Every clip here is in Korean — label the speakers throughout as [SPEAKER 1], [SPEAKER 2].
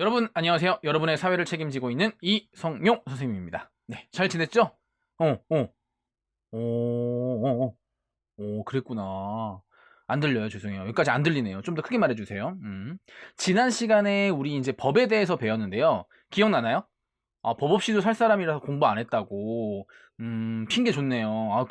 [SPEAKER 1] 여러분 안녕하세요. 여러분의 사회를 책임지고 있는 이성용 선생님입니다. 네, 잘 지냈죠? 어, 어, 그랬구나. 안 들려요. 죄송해요. 여기까지 안 들리네요. 좀 더 크게 말해주세요. 지난 시간에 우리 이제 법에 대해서 배웠는데요. 기억나나요? 아, 법 없이도 살 사람이라서 공부 안 했다고. 핑계 좋네요. 아,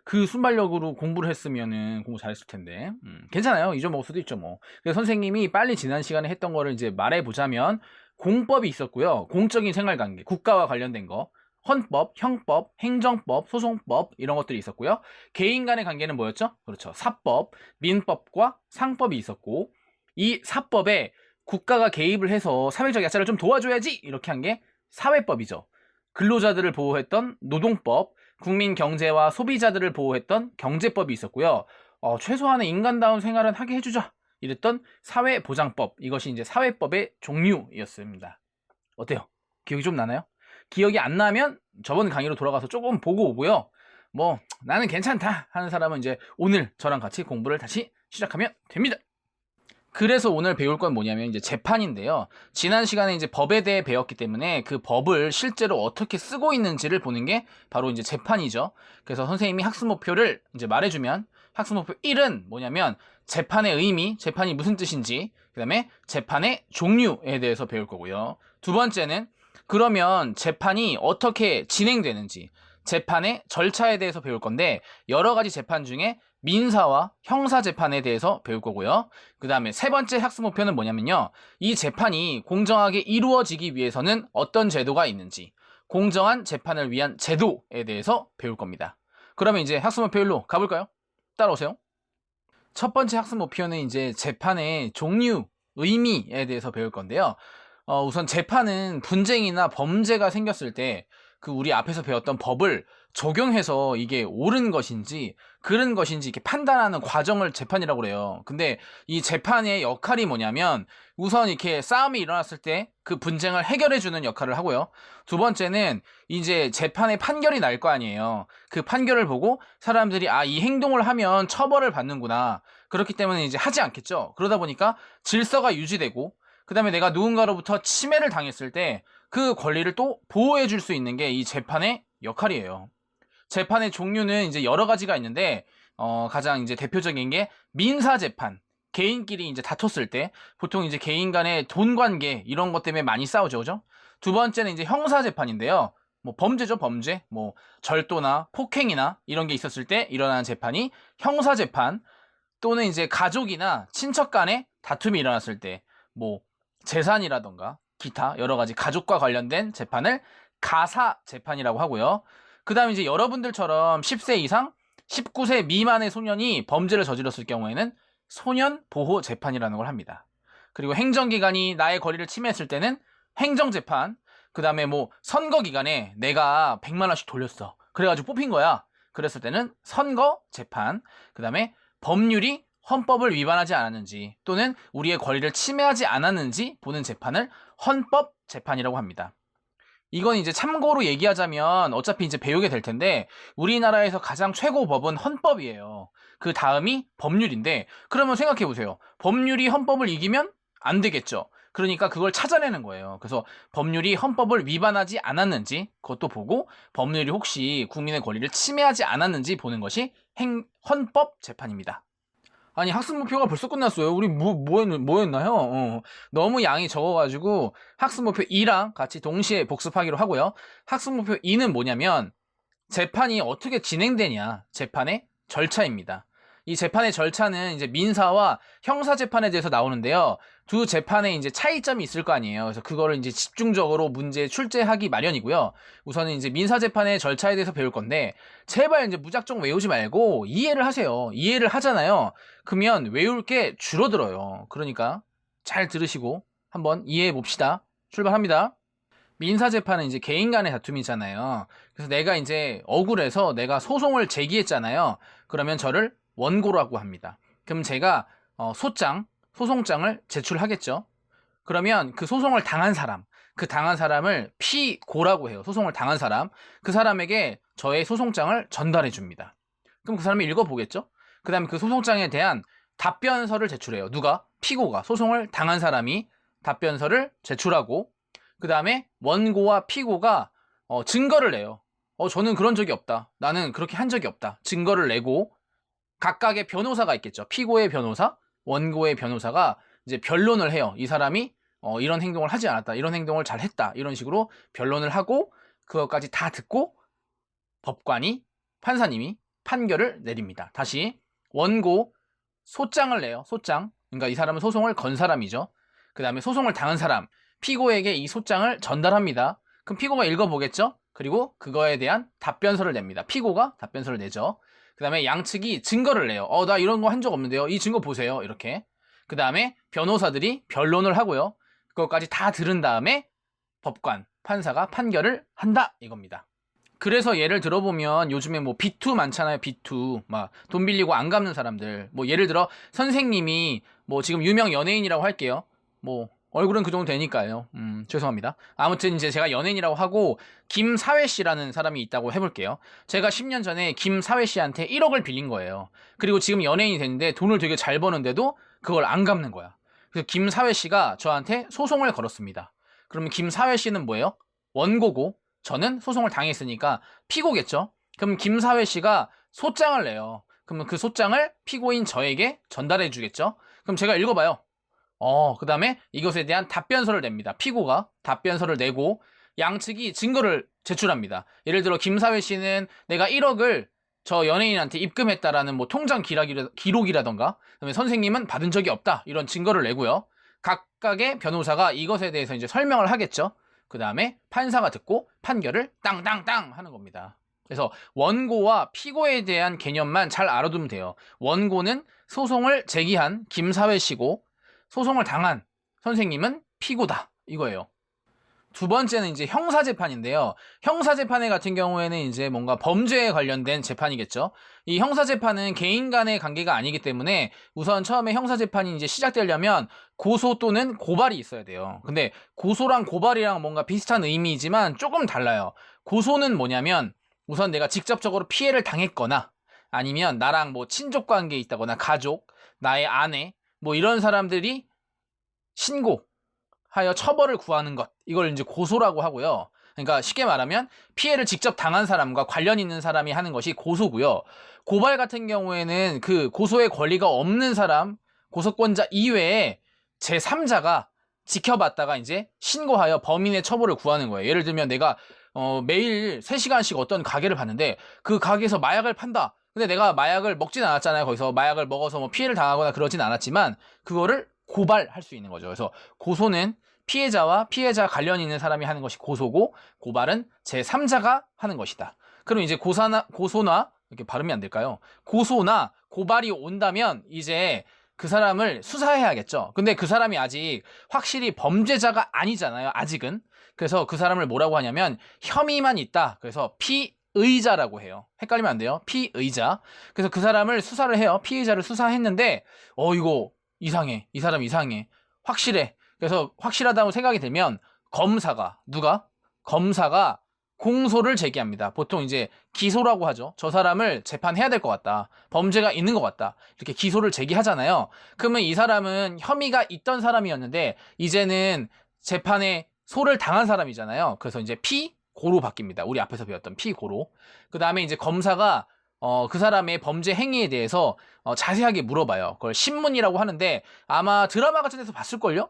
[SPEAKER 1] 그 순발력으로 공부를 했으면은 공부 잘했을 텐데. 괜찮아요. 잊어먹을 수도 있죠, 뭐. 그래서 선생님이 빨리 지난 시간에 했던 거를 이제 말해보자면, 공법이 있었고요. 공적인 생활관계, 국가와 관련된 거. 헌법, 형법, 행정법, 소송법, 이런 것들이 있었고요. 개인 간의 관계는 뭐였죠? 그렇죠. 사법, 민법과 상법이 있었고, 이 사법에 국가가 개입을 해서 사회적 약자를 좀 도와줘야지! 이렇게 한 게 사회법이죠. 근로자들을 보호했던 노동법, 국민 경제와 소비자들을 보호했던 경제법이 있었고요. 최소한의 인간다운 생활은 하게 해주자. 이랬던 사회보장법. 이것이 이제 사회법의 종류였습니다. 어때요? 기억이 좀 나나요? 기억이 안 나면 저번 강의로 돌아가서 조금 보고 오고요. 뭐 나는 괜찮다 하는 사람은 이제 오늘 저랑 같이 공부를 다시 시작하면 됩니다. 그래서 오늘 배울 건 뭐냐면 이제 재판인데요. 지난 시간에 이제 법에 대해 배웠기 때문에 그 법을 실제로 어떻게 쓰고 있는지를 보는 게 바로 이제 재판이죠. 그래서 선생님이 학습 목표를 이제 말해주면 학습 목표 1은 뭐냐면 재판의 의미, 재판이 무슨 뜻인지, 그 다음에 재판의 종류에 대해서 배울 거고요. 두 번째는 그러면 재판이 어떻게 진행되는지, 재판의 절차에 대해서 배울 건데 여러 가지 재판 중에 민사와 형사 재판에 대해서 배울 거고요. 그 다음에 세 번째 학습 목표는 뭐냐면요. 이 재판이 공정하게 이루어지기 위해서는 어떤 제도가 있는지, 공정한 재판을 위한 제도에 대해서 배울 겁니다. 그러면 이제 학습 목표 1로 가볼까요? 따라오세요. 첫 번째 학습 목표는 이제 재판의 종류, 의미에 대해서 배울 건데요. 우선 재판은 분쟁이나 범죄가 생겼을 때 그 우리 앞에서 배웠던 법을 적용해서 이게 옳은 것인지 그른 것인지 이렇게 판단하는 과정을 재판이라고 그래요. 근데 이 재판의 역할이 뭐냐면 우선 이렇게 싸움이 일어났을 때 그 분쟁을 해결해주는 역할을 하고요. 두 번째는 이제 재판의 판결이 날 거 아니에요. 그 판결을 보고 사람들이 이 행동을 하면 처벌을 받는구나. 그렇기 때문에 이제 하지 않겠죠. 그러다 보니까 질서가 유지되고 그 다음에 내가 누군가로부터 침해를 당했을 때 그 권리를 또 보호해 줄 수 있는 게 이 재판의 역할이에요. 재판의 종류는 이제 여러 가지가 있는데, 가장 이제 대표적인 게 민사재판. 개인끼리 이제 다퉜을 때, 보통 이제 개인 간의 돈 관계, 이런 것 때문에 많이 싸우죠, 그죠? 두 번째는 이제 형사재판인데요. 뭐 범죄죠, 범죄. 뭐 절도나 폭행이나 이런 게 있었을 때 일어나는 재판이 형사재판, 또는 이제 가족이나 친척 간의 다툼이 일어났을 때, 뭐 재산이라던가 기타 여러 가지 가족과 관련된 재판을 가사 재판이라고 하고요. 그 다음에 이제 여러분들처럼 10세 이상 19세 미만의 소년이 범죄를 저질렀을 경우에는 소년 보호 재판이라는 걸 합니다. 그리고 행정기관이 나의 권리를 침해했을 때는 행정재판, 그 다음에 뭐 선거기간에 내가 100만 원씩 돌렸어. 그래가지고 뽑힌 거야. 그랬을 때는 선거재판, 그 다음에 법률이 헌법을 위반하지 않았는지 또는 우리의 권리를 침해하지 않았는지 보는 재판을 헌법 재판이라고 합니다. 이건 이제 참고로 얘기하자면 어차피 이제 배우게 될 텐데 우리나라에서 가장 최고 법은 헌법이에요. 그 다음이 법률인데 그러면 생각해 보세요. 법률이 헌법을 이기면 안 되겠죠. 그러니까 그걸 찾아내는 거예요. 그래서 법률이 헌법을 위반하지 않았는지 그것도 보고 법률이 혹시 국민의 권리를 침해하지 않았는지 보는 것이 헌법 재판입니다. 아니 학습 목표가 벌써 끝났어요. 우리 뭐였나요? 너무 양이 적어가지고 학습 목표 2랑 같이 동시에 복습하기로 하고요. 학습 목표 2는 뭐냐면 재판이 어떻게 진행되냐, 재판의 절차입니다. 이 재판의 절차는 이제 민사와 형사 재판에 대해서 나오는데요. 두 재판에 이제 차이점이 있을 거 아니에요. 그래서 그거를 이제 집중적으로 문제 출제하기 마련이고요. 우선은 이제 민사 재판의 절차에 대해서 배울 건데 제발 이제 무작정 외우지 말고 이해를 하세요. 이해를 하잖아요. 그러면 외울 게 줄어들어요. 그러니까 잘 들으시고 한번 이해해 봅시다. 출발합니다. 민사재판은 이제 개인 간의 다툼이잖아요. 그래서 내가 이제 억울해서 내가 소송을 제기했잖아요. 그러면 저를 원고라고 합니다. 그럼 제가 소송장을 제출하겠죠. 그러면 그 소송을 당한 사람, 그 당한 사람을 피고라고 해요. 소송을 당한 사람. 그 사람에게 저의 소송장을 전달해 줍니다. 그럼 그 사람이 읽어보겠죠. 그 다음에 그 소송장에 대한 답변서를 제출해요. 누가? 피고가. 소송을 당한 사람이 답변서를 제출하고 그 다음에 원고와 피고가 증거를 내요. 저는 그런 적이 없다. 나는 그렇게 한 적이 없다. 증거를 내고 각각의 변호사가 있겠죠. 피고의 변호사, 원고의 변호사가 이제 변론을 해요. 이 사람이 이런 행동을 하지 않았다. 이런 행동을 잘 했다. 이런 식으로 변론을 하고 그것까지 다 듣고 법관이, 판사님이 판결을 내립니다. 다시 원고 소장을 내요. 소장. 그러니까 이 사람은 소송을 건 사람이죠. 그 다음에 소송을 당한 사람, 피고에게 이 소장을 전달합니다. 그럼 피고가 읽어보겠죠? 그리고 그거에 대한 답변서를 냅니다. 피고가 답변서를 내죠. 그 다음에 양측이 증거를 내요. 나 이런 거 한 적 없는데요. 이 증거 보세요. 이렇게. 그 다음에 변호사들이 변론을 하고요. 그것까지 다 들은 다음에 법관, 판사가 판결을 한다. 이겁니다. 그래서 예를 들어보면 요즘에 뭐 B2 많잖아요. B2. 막 돈 빌리고 안 갚는 사람들. 뭐 예를 들어 선생님이 뭐 지금 유명 연예인이라고 할게요. 뭐 얼굴은 그 정도 되니까요. 죄송합니다. 아무튼 이제 제가 연예인이라고 하고 김사회 씨라는 사람이 있다고 해볼게요. 제가 10년 전에 김사회 씨한테 1억을 빌린 거예요. 그리고 지금 연예인이 됐는데 돈을 되게 잘 버는데도 그걸 안 갚는 거야. 그래서 김사회 씨가 저한테 소송을 걸었습니다. 그러면 김사회 씨는 뭐예요? 원고고 저는 소송을 당했으니까 피고겠죠. 그럼 김사회 씨가 소장을 내요. 그러면 그 소장을 피고인 저에게 전달해 주겠죠. 그럼 제가 읽어봐요. 그 다음에 이것에 대한 답변서를 냅니다. 피고가 답변서를 내고 양측이 증거를 제출합니다. 예를 들어 김사회 씨는 내가 1억을 저 연예인한테 입금했다라는 뭐 통장 기록이라던가, 그다음에 선생님은 받은 적이 없다 이런 증거를 내고요. 각각의 변호사가 이것에 대해서 이제 설명을 하겠죠. 그 다음에 판사가 듣고 판결을 땅땅땅 하는 겁니다. 그래서 원고와 피고에 대한 개념만 잘 알아두면 돼요. 원고는 소송을 제기한 김사회 씨고 소송을 당한 선생님은 피고다 이거예요. 두 번째는 이제 형사재판인데요. 형사재판에 같은 경우에는 이제 뭔가 범죄에 관련된 재판이겠죠. 이 형사재판은 개인 간의 관계가 아니기 때문에 우선 처음에 형사재판이 이제 시작되려면 고소 또는 고발이 있어야 돼요. 근데 고소랑 고발이랑 뭔가 비슷한 의미이지만 조금 달라요. 고소는 뭐냐면 우선 내가 직접적으로 피해를 당했거나 아니면 나랑 뭐 친족 관계에 있다거나 가족, 나의 아내 뭐 이런 사람들이 신고하여 처벌을 구하는 것, 이걸 이제 고소라고 하고요. 그러니까 쉽게 말하면 피해를 직접 당한 사람과 관련 있는 사람이 하는 것이 고소고요. 고발 같은 경우에는 그 고소의 권리가 없는 사람, 고소권자 이외에 제3자가 지켜봤다가 이제 신고하여 범인의 처벌을 구하는 거예요. 예를 들면 내가 매일 3시간씩 어떤 가게를 봤는데 그 가게에서 마약을 판다. 근데 내가 마약을 먹진 않았잖아요. 거기서 마약을 먹어서 뭐 피해를 당하거나 그러진 않았지만 그거를 고발할 수 있는 거죠. 그래서 고소는 피해자와 피해자 관련 있는 사람이 하는 것이 고소고 고발은 제3자가 하는 것이다. 그럼 이제 고소나 이렇게 발음이 안 될까요? 고소나 고발이 온다면 이제 그 사람을 수사해야겠죠. 근데 그 사람이 아직 확실히 범죄자가 아니잖아요. 아직은. 그래서 그 사람을 뭐라고 하냐면 혐의만 있다. 그래서 피의자라고 해요. 헷갈리면 안 돼요. 피의자. 그래서 그 사람을 수사를 해요. 피의자를 수사했는데 이거 이상해. 이 사람 이상해. 확실해. 그래서 확실하다고 생각이 들면 검사가 공소를 제기합니다. 보통 이제 기소라고 하죠. 저 사람을 재판해야 될 것 같다. 범죄가 있는 것 같다. 이렇게 기소를 제기하잖아요. 그러면 이 사람은 혐의가 있던 사람이었는데 이제는 재판에 소를 당한 사람이잖아요. 그래서 이제 피고로 바뀝니다. 우리 앞에서 배웠던 피고로. 그 다음에 이제 검사가 그 사람의 범죄 행위에 대해서 자세하게 물어봐요. 그걸 신문이라고 하는데 아마 드라마 같은 데서 봤을걸요?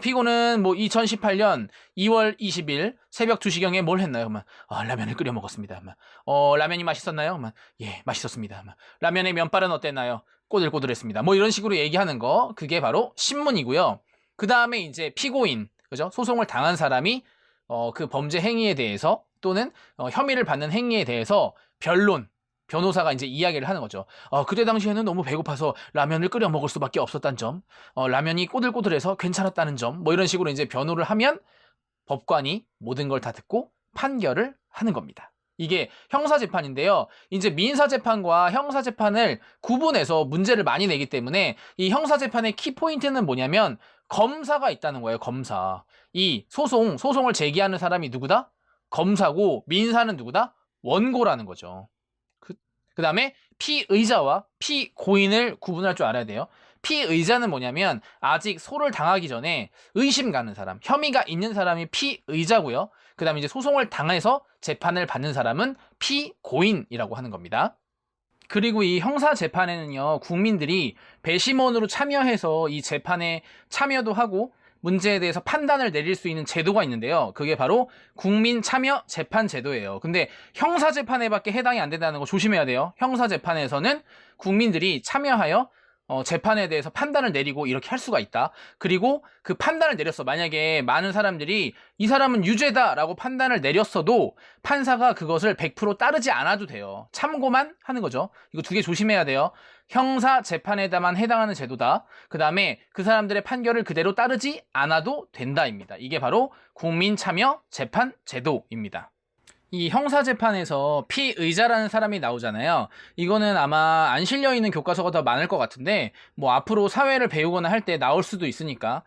[SPEAKER 1] 피고는 뭐 2018년 2월 20일 새벽 2시경에 뭘 했나요? 그러면 라면을 끓여 먹었습니다. 라면이 맛있었나요? 그러면 예, 맛있었습니다. 라면의 면발은 어땠나요? 꼬들꼬들했습니다. 뭐 이런 식으로 얘기하는 거 그게 바로 신문이고요. 그 다음에 이제 피고인, 그죠? 소송을 당한 사람이 그 범죄 행위에 대해서 또는 혐의를 받는 행위에 대해서 변호사가 이제 이야기를 하는 거죠. 그때 당시에는 너무 배고파서 라면을 끓여 먹을 수밖에 없었다는 점, 라면이 꼬들꼬들해서 괜찮았다는 점, 뭐 이런 식으로 이제 변호를 하면 법관이 모든 걸 다 듣고 판결을 하는 겁니다. 이게 형사재판인데요. 이제 민사재판과 형사재판을 구분해서 문제를 많이 내기 때문에 이 형사재판의 키포인트는 뭐냐면 검사가 있다는 거예요. 검사. 이 소송을 제기하는 사람이 누구다? 검사고 민사는 누구다? 원고라는 거죠. 그 다음에 피의자와 피고인을 구분할 줄 알아야 돼요. 피의자는 뭐냐면 아직 소를 당하기 전에 의심 가는 사람, 혐의가 있는 사람이 피의자고요. 그 다음에 이제 소송을 당해서 재판을 받는 사람은 피고인이라고 하는 겁니다. 그리고 이 형사재판에는요, 국민들이 배심원으로 참여해서 이 재판에 참여도 하고 문제에 대해서 판단을 내릴 수 있는 제도가 있는데요. 그게 바로 국민참여재판제도예요. 근데 형사재판에밖에 해당이 안 된다는 거 조심해야 돼요. 형사재판에서는 국민들이 참여하여 재판에 대해서 판단을 내리고 이렇게 할 수가 있다. 그리고 그 판단을 내렸어. 만약에 많은 사람들이 이 사람은 유죄다라고 판단을 내렸어도 판사가 그것을 100% 따르지 않아도 돼요. 참고만 하는 거죠. 이거 두 개 조심해야 돼요. 형사 재판에다만 해당하는 제도다. 그 다음에 그 사람들의 판결을 그대로 따르지 않아도 된다입니다. 이게 바로 국민참여 재판 제도입니다. 이 형사재판에서 피의자라는 사람이 나오잖아요. 이거는 아마 안 실려있는 교과서가 더 많을 것 같은데 뭐 앞으로 사회를 배우거나 할 때 나올 수도 있으니까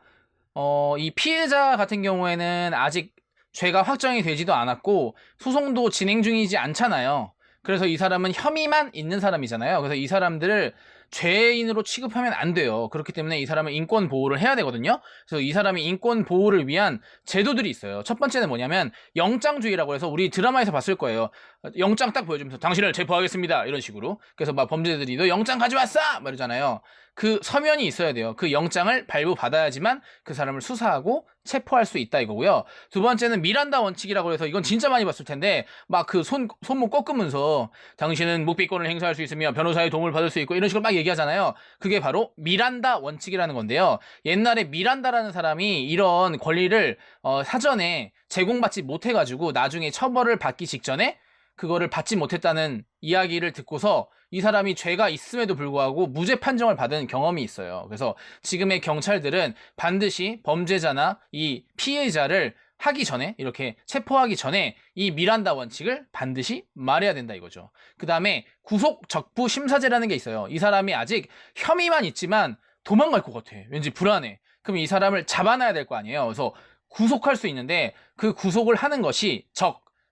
[SPEAKER 1] 이 피해자 같은 경우에는 아직 죄가 확정이 되지도 않았고 소송도 진행 중이지 않잖아요. 그래서 이 사람은 혐의만 있는 사람이잖아요. 그래서 이 사람들을 죄인으로 취급하면 안 돼요. 그렇기 때문에 이 사람은 인권 보호를 해야 되거든요. 그래서 이 사람이 인권 보호를 위한 제도들이 있어요. 첫 번째는 뭐냐면 영장주의라고 해서 우리 드라마에서 봤을 거예요. 영장 딱 보여주면서 당신을 체포하겠습니다 이런 식으로. 그래서 막 범죄자들이 너 영장 가져왔어! 막 이러잖아요. 그 서면이 있어야 돼요. 그 영장을 발부받아야지만 그 사람을 수사하고 체포할 수 있다 이거고요. 두 번째는 미란다 원칙이라고 해서 이건 진짜 많이 봤을 텐데 막 그 손목 꺾으면서 당신은 묵비권을 행사할 수 있으며 변호사의 도움을 받을 수 있고 이런 식으로 막 얘기하잖아요. 그게 바로 미란다 원칙이라는 건데요. 옛날에 미란다라는 사람이 이런 권리를 사전에 제공받지 못해가지고 나중에 처벌을 받기 직전에 그거를 받지 못했다는 이야기를 듣고서 이 사람이 죄가 있음에도 불구하고 무죄 판정을 받은 경험이 있어요. 그래서 지금의 경찰들은 반드시 범죄자나 이 피해자를 하기 전에 이렇게 체포하기 전에 이 미란다 원칙을 반드시 말해야 된다 이거죠. 그 다음에 구속 적부 심사제라는 게 있어요. 이 사람이 아직 혐의만 있지만 도망갈 것 같아. 왠지 불안해. 그럼 이 사람을 잡아놔야 될 거 아니에요. 그래서 구속할 수 있는데 그 구속을 하는 것이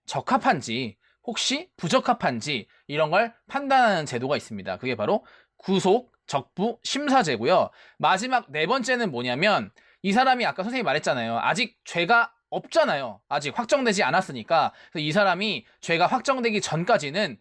[SPEAKER 1] 적합한지 혹시 부적합한지 이런 걸 판단하는 제도가 있습니다. 그게 바로 구속 적부 심사제고요. 마지막 네 번째는 뭐냐면 이 사람이 아까 선생님이 말했잖아요. 아직 죄가 없잖아요. 아직 확정되지 않았으니까. 그래서 이 사람이 죄가 확정되기 전까지는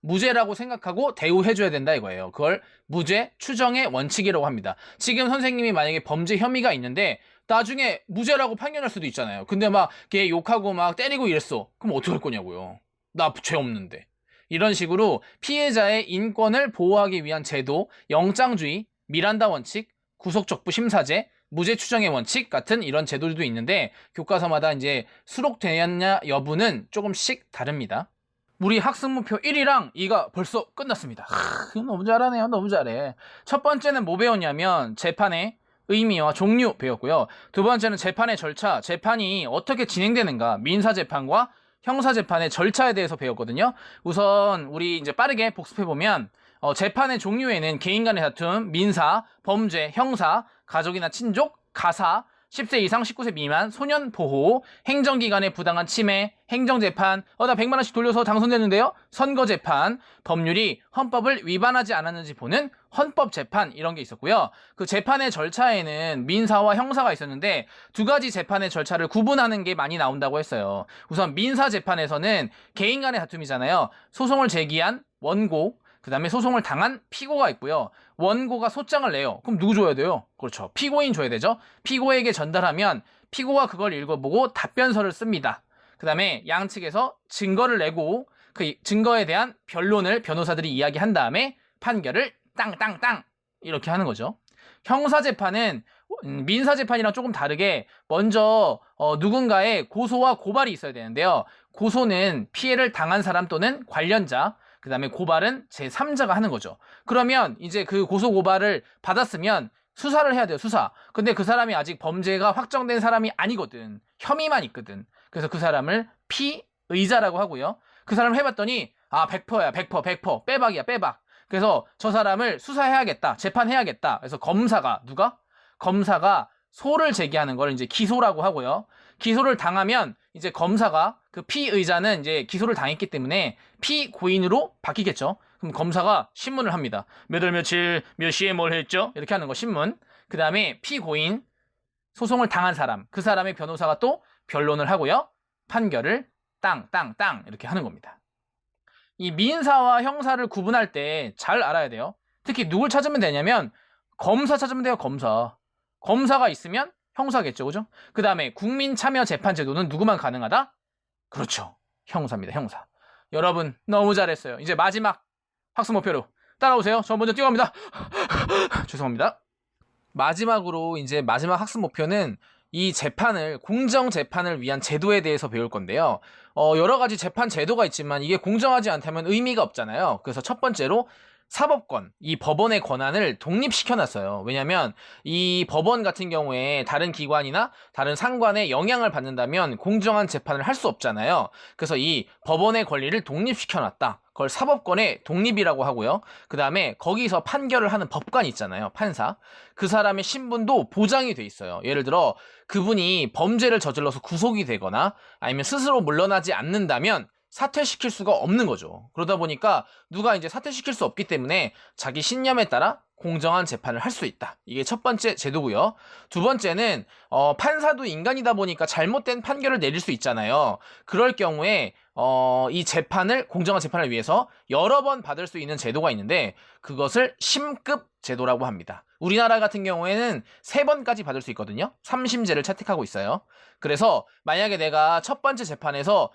[SPEAKER 1] 무죄라고 생각하고 대우해줘야 된다 이거예요. 그걸 무죄 추정의 원칙이라고 합니다. 지금 선생님이 만약에 범죄 혐의가 있는데 나중에 무죄라고 판결할 수도 있잖아요. 근데 막 걔 욕하고 막 때리고 이랬어. 그럼 어떡할 거냐고요. 나 죄 없는데. 이런 식으로 피해자의 인권을 보호하기 위한 제도, 영장주의, 미란다 원칙, 구속적부 심사제, 무죄 추정의 원칙 같은 이런 제도들도 있는데 교과서마다 이제 수록되었냐 여부는 조금씩 다릅니다. 우리 학습목표 1이랑 2가 벌써 끝났습니다. 너무 잘하네요. 너무 잘해. 첫 번째는 뭐 배웠냐면 재판의 의미와 종류 배웠고요. 두 번째는 재판의 절차, 재판이 어떻게 진행되는가, 민사재판과 형사재판의 절차에 대해서 배웠거든요. 우선 우리 이제 빠르게 복습해보면 재판의 종류에는 개인 간의 다툼, 민사, 범죄, 형사, 가족이나 친족, 가사, 10세 이상 19세 미만, 소년 보호, 행정기관의 부당한 침해, 행정재판, 나 100만 원씩 돌려서 당선됐는데요? 선거재판, 법률이 헌법을 위반하지 않았는지 보는 헌법재판 이런 게 있었고요. 그 재판의 절차에는 민사와 형사가 있었는데 두 가지 재판의 절차를 구분하는 게 많이 나온다고 했어요. 우선 민사재판에서는 개인 간의 다툼이잖아요. 소송을 제기한 원고, 그 다음에 소송을 당한 피고가 있고요. 원고가 소장을 내요. 그럼 누구 줘야 돼요? 그렇죠. 피고인 줘야 되죠. 피고에게 전달하면 피고가 그걸 읽어보고 답변서를 씁니다. 그 다음에 양측에서 증거를 내고 그 증거에 대한 변론을 변호사들이 이야기한 다음에 판결을 땅땅땅 이렇게 하는 거죠. 형사재판은 민사재판이랑 조금 다르게 먼저 누군가의 고소와 고발이 있어야 되는데요. 고소는 피해를 당한 사람 또는 관련자, 그 다음에 고발은 제3자가 하는 거죠. 그러면 이제 그 고소 고발을 받았으면 수사를 해야 돼요. 수사. 근데 그 사람이 아직 범죄가 확정된 사람이 아니거든. 혐의만 있거든. 그래서 그 사람을 피의자라고 하고요. 그 사람을 해봤더니 100%야. 100%. 빼박이야. 빼박. 그래서 저 사람을 수사해야겠다. 재판해야겠다. 그래서 검사가 소를 제기하는 걸 이제 기소라고 하고요. 기소를 당하면 이제 검사가 그 피의자는 이제 기소를 당했기 때문에 피고인으로 바뀌겠죠. 그럼 검사가 신문을 합니다. 몇 월 며칠 몇 시에 뭘 했죠? 이렇게 하는 거 신문. 그 다음에 피고인, 소송을 당한 사람, 그 사람의 변호사가 또 변론을 하고요. 판결을 땅 이렇게 하는 겁니다. 이 민사와 형사를 구분할 때 잘 알아야 돼요. 특히 누굴 찾으면 되냐면 검사 찾으면 돼요. 검사가 있으면 형사겠죠. 그죠? 그 다음에 국민참여재판제도는 누구만 가능하다? 그렇죠. 형사입니다. 형사. 여러분 너무 잘했어요. 이제 마지막 학습 목표로 따라오세요. 저 먼저 뛰어갑니다. 죄송합니다. 마지막으로 이제 마지막 학습 목표는 이 재판을, 공정 재판을 위한 제도에 대해서 배울 건데요. 여러 가지 재판 제도가 있지만 이게 공정하지 않다면 의미가 없잖아요. 그래서 첫 번째로 사법권, 이 법원의 권한을 독립시켜놨어요. 왜냐면 이 법원 같은 경우에 다른 기관이나 다른 상관의 영향을 받는다면 공정한 재판을 할 수 없잖아요. 그래서 이 법원의 권리를 독립시켜놨다. 그걸 사법권의 독립이라고 하고요. 그 다음에 거기서 판결을 하는 법관이 있잖아요. 판사. 그 사람의 신분도 보장이 돼 있어요. 예를 들어 그분이 범죄를 저질러서 구속이 되거나 아니면 스스로 물러나지 않는다면 사퇴시킬 수가 없는 거죠. 그러다 보니까 누가 이제 사퇴시킬 수 없기 때문에 자기 신념에 따라 공정한 재판을 할 수 있다. 이게 첫 번째 제도고요. 두 번째는 판사도 인간이다 보니까 잘못된 판결을 내릴 수 있잖아요. 그럴 경우에 이 재판을, 공정한 재판을 위해서 여러 번 받을 수 있는 제도가 있는데 그것을 심급 제도라고 합니다. 우리나라 같은 경우에는 3번까지 받을 수 있거든요. 3심제를 채택하고 있어요. 그래서 만약에 내가 첫 번째 재판에서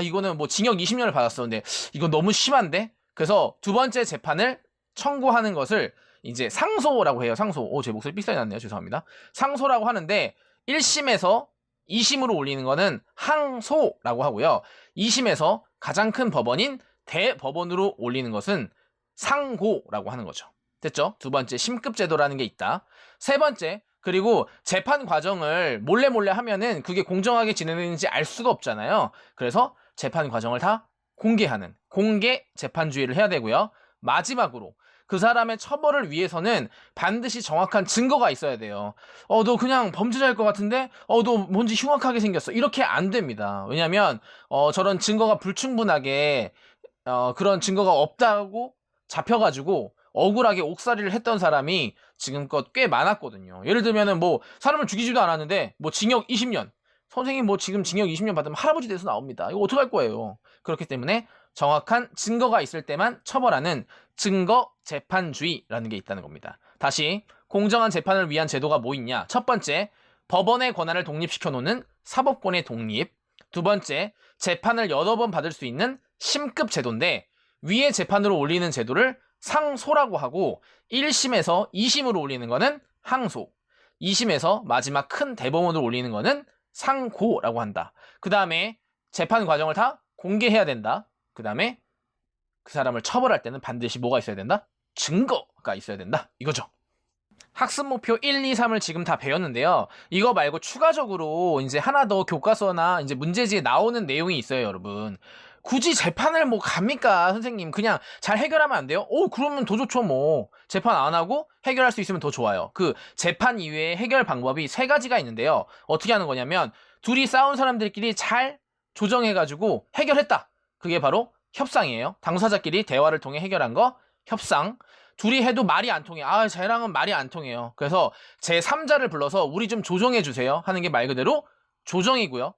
[SPEAKER 1] 이거는 뭐 징역 20년을 받았었는데 이건 너무 심한데? 그래서 두 번째 재판을 청구하는 것을 이제 상소라고 해요. 상소. 제 목소리 삑사리 났네요. 죄송합니다. 상소라고 하는데 1심에서 2심으로 올리는 거는 항소라고 하고요. 2심에서 가장 큰 법원인 대법원으로 올리는 것은 상고라고 하는 거죠. 됐죠? 두 번째 심급제도라는 게 있다. 세 번째, 그리고 재판 과정을 몰래 하면은 그게 공정하게 진행되는지 알 수가 없잖아요. 그래서 재판 과정을 다 공개하는 공개 재판주의를 해야 되고요. 마지막으로 그 사람의 처벌을 위해서는 반드시 정확한 증거가 있어야 돼요. 너 그냥 범죄자일 것 같은데? 너 뭔지 흉악하게 생겼어. 이렇게 안 됩니다. 왜냐면 저런 증거가 불충분하게 그런 증거가 없다고 잡혀가지고 억울하게 옥살이를 했던 사람이 지금껏 꽤 많았거든요. 예를 들면은 뭐 사람을 죽이지도 않았는데 뭐 징역 20년. 선생님 뭐 지금 징역 20년 받으면 할아버지 돼서 나옵니다. 이거 어떡할 거예요? 그렇기 때문에 정확한 증거가 있을 때만 처벌하는 증거 재판주의라는 게 있다는 겁니다. 다시 공정한 재판을 위한 제도가 뭐 있냐? 첫 번째, 법원의 권한을 독립시켜 놓는 사법권의 독립. 두 번째, 재판을 여러 번 받을 수 있는 심급 제도인데 위에 재판으로 올리는 제도를 상소라고 하고 1심에서 2심으로 올리는 거는 항소, 2심에서 마지막 큰 대법원으로 올리는 거는 상고라고 한다. 그 다음에 재판 과정을 다 공개해야 된다. 그 다음에 그 사람을 처벌할 때는 반드시 뭐가 있어야 된다? 증거가 있어야 된다. 이거죠. 학습 목표 1, 2, 3을 지금 다 배웠는데요. 이거 말고 추가적으로 이제 하나 더 교과서나 이제 문제지에 나오는 내용이 있어요, 여러분. 굳이 재판을 뭐 갑니까, 선생님? 그냥 잘 해결하면 안 돼요? 그러면 더 좋죠, 뭐. 재판 안 하고 해결할 수 있으면 더 좋아요. 그 재판 이외에 해결 방법이 3가지가 있는데요. 어떻게 하는 거냐면 둘이 싸운 사람들끼리 잘 조정해가지고 해결했다. 그게 바로 협상이에요. 당사자끼리 대화를 통해 해결한 거 협상. 둘이 해도 말이 안 통해. 쟤랑은 말이 안 통해요. 그래서 제3자를 불러서 우리 좀 조정해주세요 하는 게 말 그대로 조정이고요.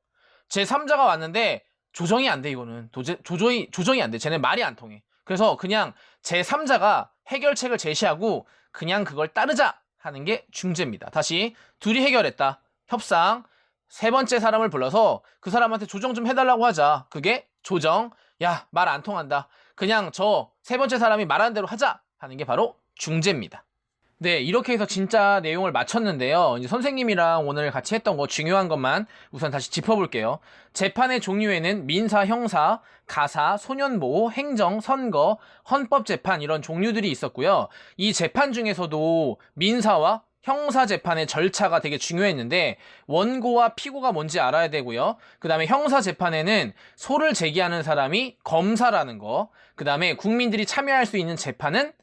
[SPEAKER 1] 제3자가 왔는데 조정이 안 돼. 이거는 조정이 안 돼. 쟤네 말이 안 통해. 그래서 그냥 제3자가 해결책을 제시하고 그냥 그걸 따르자 하는 게 중재입니다. 다시 둘이 해결했다. 협상. 세 번째 사람을 불러서 그 사람한테 조정 좀 해달라고 하자. 그게 조정. 야, 말 안 통한다. 그냥 저 세 번째 사람이 말하는 대로 하자 하는 게 바로 중재입니다. 네, 이렇게 해서 진짜 내용을 마쳤는데요. 이제 선생님이랑 오늘 같이 했던 거 중요한 것만 우선 다시 짚어볼게요. 재판의 종류에는 민사, 형사, 가사, 소년보호, 행정, 선거, 헌법재판 이런 종류들이 있었고요. 이 재판 중에서도 민사와 형사재판의 절차가 되게 중요했는데 원고와 피고가 뭔지 알아야 되고요. 그 다음에 형사재판에는 소를 제기하는 사람이 검사라는 거, 그 다음에 국민들이 참여할 수 있는 재판은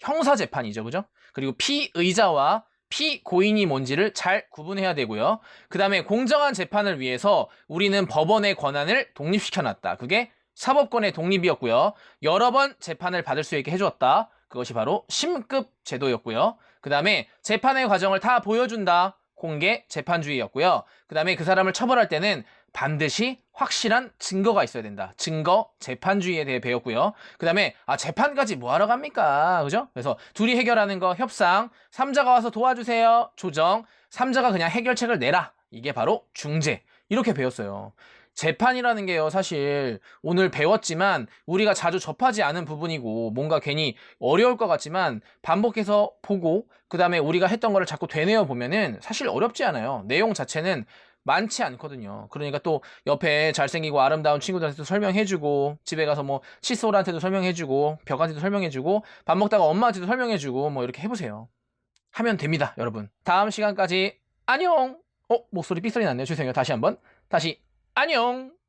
[SPEAKER 1] 형사재판이죠. 그죠? 그리고 피의자와 피고인이 뭔지를 잘 구분해야 되고요. 그 다음에 공정한 재판을 위해서 우리는 법원의 권한을 독립시켜놨다. 그게 사법권의 독립이었고요. 여러 번 재판을 받을 수 있게 해주었다. 그것이 바로 심급 제도였고요. 그 다음에 재판의 과정을 다 보여준다. 공개 재판주의였고요. 그 다음에 그 사람을 처벌할 때는 반드시 확실한 증거가 있어야 된다. 증거 재판주의에 대해 배웠고요. 그 다음에 재판까지 뭐하러 갑니까? 그죠? 그래서 둘이 해결하는 거 협상, 3자가 와서 도와주세요. 조정, 3자가 그냥 해결책을 내라. 이게 바로 중재. 이렇게 배웠어요. 재판이라는 게요, 사실 오늘 배웠지만 우리가 자주 접하지 않은 부분이고 뭔가 괜히 어려울 것 같지만 반복해서 보고 그 다음에 우리가 했던 거를 자꾸 되뇌어 보면은 사실 어렵지 않아요. 내용 자체는 많지 않거든요. 그러니까 또 옆에 잘생기고 아름다운 친구들한테도 설명해주고 집에 가서 뭐 칫솔한테도 설명해주고 벽한테도 설명해주고 밥 먹다가 엄마한테도 설명해주고 뭐 이렇게 해보세요. 하면 됩니다, 여러분. 다음 시간까지 안녕. 목소리 삑소리 났네요. 죄송해요. 다시 한번. 다시 안녕.